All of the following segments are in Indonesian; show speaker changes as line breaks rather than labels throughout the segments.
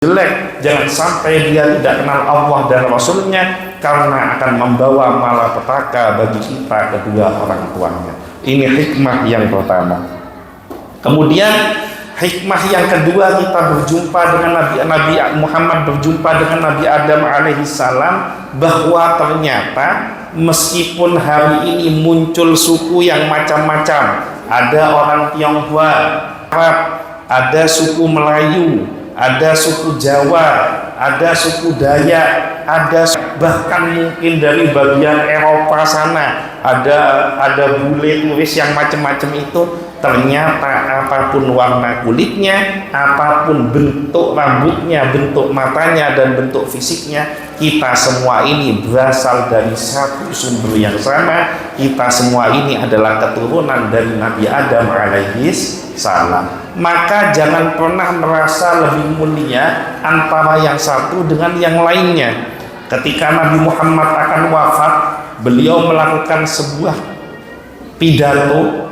jelek, jangan sampai dia tidak kenal Allah dan Rasulnya, karena akan membawa malapetaka bagi kita kedua orang tuanya. Ini hikmah yang pertama. Kemudian hikmah yang kedua, kita berjumpa dengan Nabi Muhammad, berjumpa dengan Nabi Adam alaihissalam, bahwa ternyata meskipun hari ini muncul suku yang macam-macam, ada orang Tionghoa, Arab, ada suku Melayu, ada suku Jawa, ada suku Dayak, ada bahkan mungkin dari bagian Eropa sana, ada bule turis yang macam-macam itu. Ternyata apapun warna kulitnya, apapun bentuk rambutnya, bentuk matanya, dan bentuk fisiknya, kita semua ini berasal dari satu sumber yang sama. Kita semua ini adalah keturunan dari Nabi Adam alaihissalam. Maka jangan pernah merasa lebih mulia antara yang satu dengan yang lainnya. Ketika Nabi Muhammad akan wafat, beliau melakukan sebuah pidato,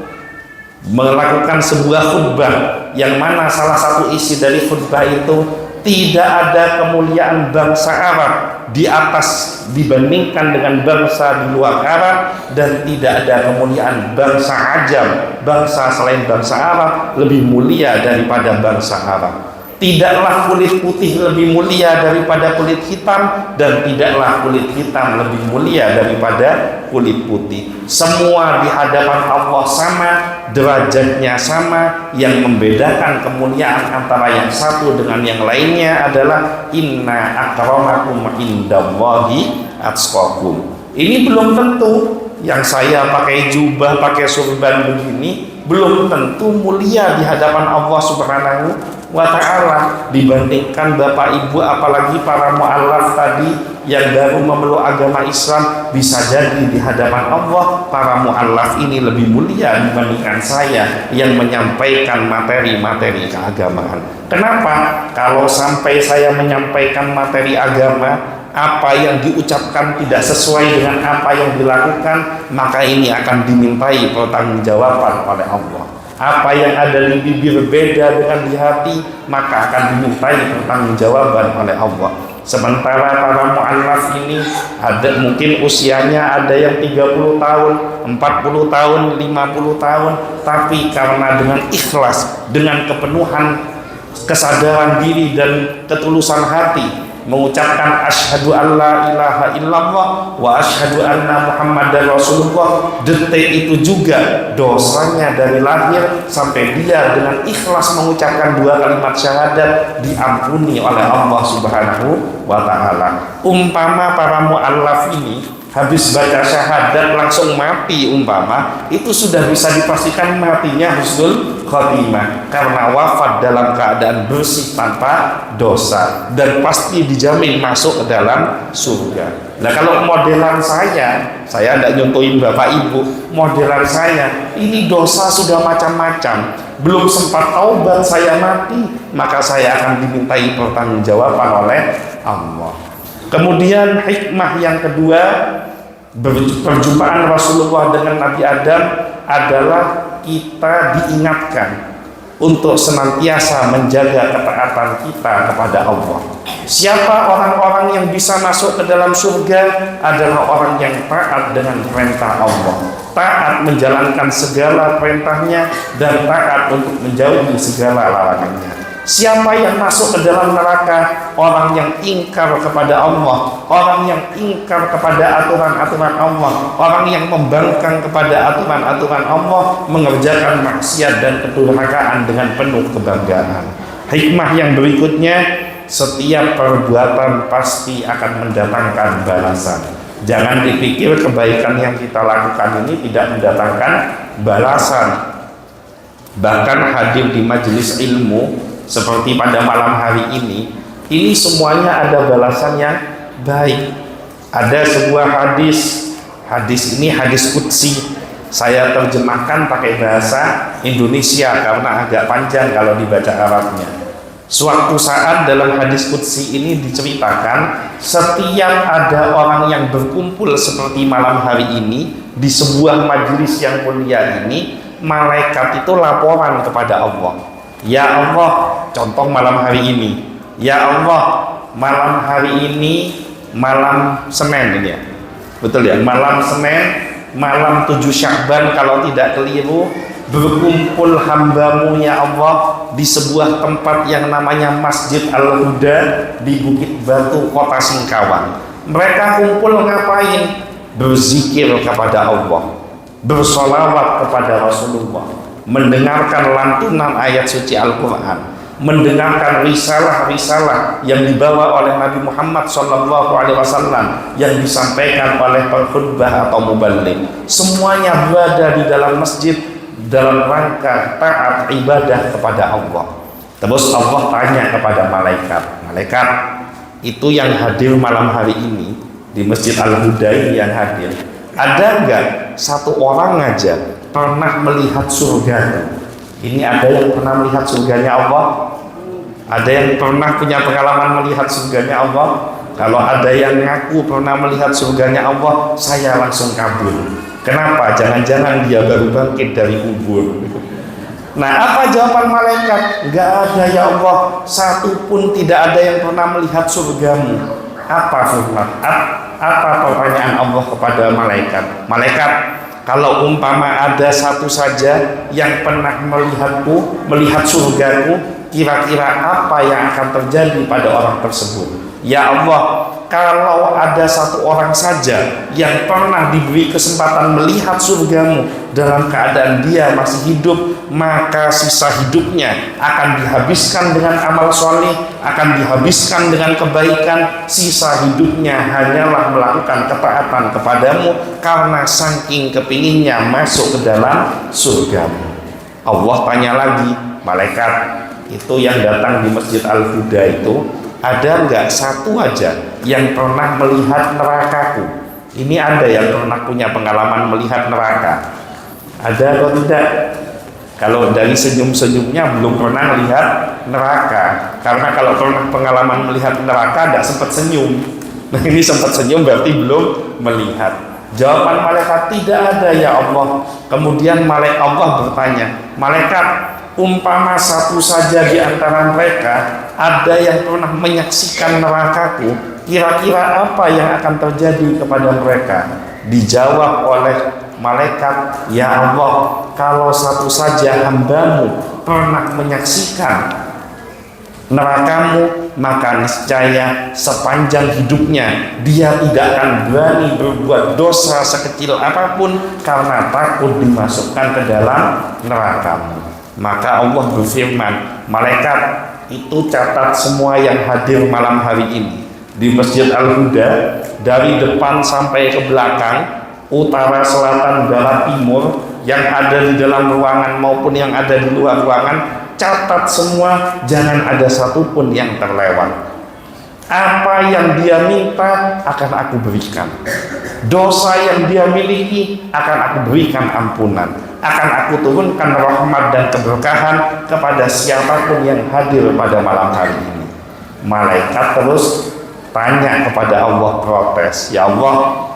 melakukan sebuah khutbah, yang mana salah satu isi dari khutbah itu, tidak ada kemuliaan bangsa Arab di atas dibandingkan dengan bangsa di luar Arab, dan tidak ada kemuliaan bangsa Ajam, bangsa selain bangsa Arab, lebih mulia daripada bangsa Arab. Tidaklah kulit putih lebih mulia daripada kulit hitam, dan tidaklah kulit hitam lebih mulia daripada kulit putih. Semua di hadapan Allah sama, derajatnya sama. Yang membedakan kemuliaan antara yang satu dengan yang lainnya adalah inna akramakum indallahi atqakum. Ini belum tentu yang saya pakai jubah, pakai surban begini, belum tentu mulia di hadapan Allah Subhanahu wa ta'ala dibandingkan bapak ibu, apalagi para mu'allaf tadi yang baru memeluk agama Islam. Bisa jadi di hadapan Allah para mu'allaf ini lebih mulia dibandingkan saya yang menyampaikan materi-materi keagamaan. Kenapa? Kalau sampai saya menyampaikan materi agama, apa yang diucapkan tidak sesuai dengan apa yang dilakukan, maka ini akan dimintai pertanggungjawaban oleh Allah. Apa yang ada di bibir beda dengan di hati, maka akan dimintai pertanggungjawaban oleh Allah. Sementara para mu'allaf ini ada mungkin usianya ada yang 30 tahun, 40 tahun, 50 tahun, tapi karena dengan ikhlas, dengan kepenuhan kesadaran diri dan ketulusan hati, mengucapkan asyhadu an la ilaha illallah wa asyhadu anna muhammadar rasulullah, detik itu juga dosanya dari lahir sampai dia dengan ikhlas mengucapkan dua kalimat syahadat diampuni oleh Allah Subhanahu wa ta'ala. Umpama para mu'allaf ini habis baca syahadat langsung mati, umpama itu sudah bisa dipastikan matinya husnul khotimah, karena wafat dalam keadaan bersih tanpa dosa, dan pasti dijamin masuk ke dalam surga. Nah, kalau modelan saya tidak nyontohin bapak ibu, modelan saya ini dosa sudah macam-macam, belum sempat taubat saya mati, maka saya akan dimintai pertanggungjawaban oleh Allah. Kemudian hikmah yang kedua, perjumpaan Rasulullah dengan Nabi Adam adalah kita diingatkan untuk senantiasa menjaga ketaatan kita kepada Allah. Siapa orang-orang yang bisa masuk ke dalam surga adalah orang yang taat dengan perintah Allah, taat menjalankan segala perintahnya, dan taat untuk menjauhi segala larangannya. Siapa yang masuk ke dalam neraka? Orang yang ingkar kepada Allah, orang yang ingkar kepada aturan-aturan Allah, orang yang membangkang kepada aturan-aturan Allah, mengerjakan maksiat dan kedurhakaan dengan penuh kebanggaan. Hikmah yang berikutnya, setiap perbuatan pasti akan mendatangkan balasan. Jangan dipikir kebaikan yang kita lakukan ini tidak mendatangkan balasan. Bahkan hadir di majelis ilmu seperti pada malam hari ini semuanya ada balasan yang baik. Ada sebuah hadis ini hadis qudsi, saya terjemahkan pakai bahasa Indonesia karena agak panjang kalau dibaca Arabnya. Suatu saat dalam hadis qudsi ini diceritakan, setiap ada orang yang berkumpul seperti malam hari ini di sebuah majelis yang mulia ini, malaikat itu laporan kepada Allah, ya Allah, contoh malam hari ini Ya Allah, malam hari ini malam Senin ini ya, betul ya, malam Senin, malam 7 Sya'ban kalau tidak keliru, berkumpul hambamu ya Allah di sebuah tempat yang namanya Masjid Al-Huda di Bukit Batu, Kota Singkawang. Mereka kumpul ngapain? Berzikir kepada Allah, bersolawat kepada Rasulullah, mendengarkan lantunan ayat suci Al-Quran, mendengarkan risalah-risalah yang dibawa oleh Nabi Muhammad SAW yang disampaikan oleh pengkhutbah atau muballigh. Semuanya berada di dalam masjid dalam rangka taat ibadah kepada Allah. Terus Allah tanya kepada malaikat, malaikat itu yang hadir malam hari ini di Masjid Al-Huda yang hadir, ada nggak satu orang aja pernah melihat surga? Ini ada yang pernah melihat surganya Allah? Ada yang pernah punya pengalaman melihat surganya Allah? Kalau ada yang ngaku pernah melihat surganya Allah, saya langsung kabur. Kenapa? Jangan-jangan dia baru bangkit dari kubur. Nah, apa jawaban malaikat? Enggak ada ya Allah, satu pun tidak ada yang pernah melihat surgamu. Apa firman? Apa pertanyaan Allah kepada malaikat? Malaikat, kalau umpama ada satu saja yang pernah melihatku, melihat surgaku, kira-kira apa yang akan terjadi pada orang tersebut? Ya Allah, kalau ada satu orang saja yang pernah diberi kesempatan melihat surgamu dalam keadaan dia masih hidup, maka sisa hidupnya akan dihabiskan dengan amal soleh, akan dihabiskan dengan kebaikan. Sisa hidupnya hanyalah melakukan ketaatan kepadamu karena saking kepinginnya masuk ke dalam surgamu. Allah tanya lagi, malaikat itu yang datang di Masjid Al-Huda itu, ada nggak satu aja yang pernah melihat nerakaku? Ini ada yang pernah punya pengalaman melihat neraka? Ada atau tidak? Kalau dari senyum-senyumnya belum pernah melihat neraka, karena kalau pernah pengalaman melihat neraka tidak sempat senyum. Nah, ini sempat senyum berarti belum melihat. Jawaban malaikat, tidak ada ya Allah. Kemudian malaikat Allah bertanya, malaikat, umpama satu saja di antara mereka ada yang pernah menyaksikan nerakaku, kira-kira apa yang akan terjadi kepada mereka? Dijawab oleh malaikat, ya Allah, kalau satu saja hambamu pernah menyaksikan nerakamu, maka niscaya sepanjang hidupnya dia tidak akan berani berbuat dosa sekecil apapun karena takut dimasukkan ke dalam nerakamu. Maka Allah berfirman, malaikat itu catat semua yang hadir malam hari ini di Masjid Al-Huda, dari depan sampai ke belakang, utara, selatan, barat, timur, yang ada di dalam ruangan maupun yang ada di luar ruangan, catat semua, jangan ada satupun yang terlewat. Apa yang dia minta akan aku berikan, dosa yang dia miliki akan aku berikan ampunan, akan aku turunkan rahmat dan keberkahan kepada siapapun yang hadir pada malam hari ini. Malaikat terus tanya kepada Allah, protes, ya Allah,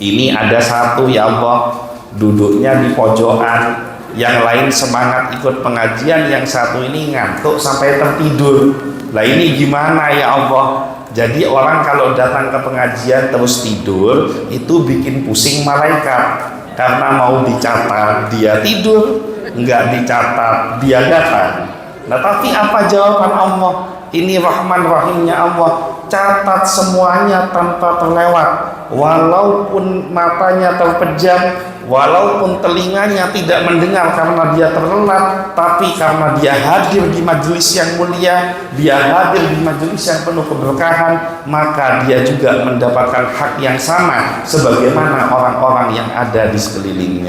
ini ada satu ya Allah duduknya di pojokan, yang lain semangat ikut pengajian, yang satu ini ngantuk sampai tertidur. Lah ini gimana ya Allah? Jadi orang kalau datang ke pengajian terus tidur itu bikin pusing malaikat, karena mau dicatat dia tidur, enggak dicatat dia datang. Nah, tapi apa jawaban Allah? Ini Rahman Rahimnya Allah, catat semuanya tanpa terlewat, walaupun matanya terpejam, walaupun telinganya tidak mendengar karena dia terlelap, tapi karena dia hadir di majelis yang mulia, dia hadir di majelis yang penuh keberkahan, maka dia juga mendapatkan hak yang sama sebagaimana orang-orang yang ada di sekelilingnya.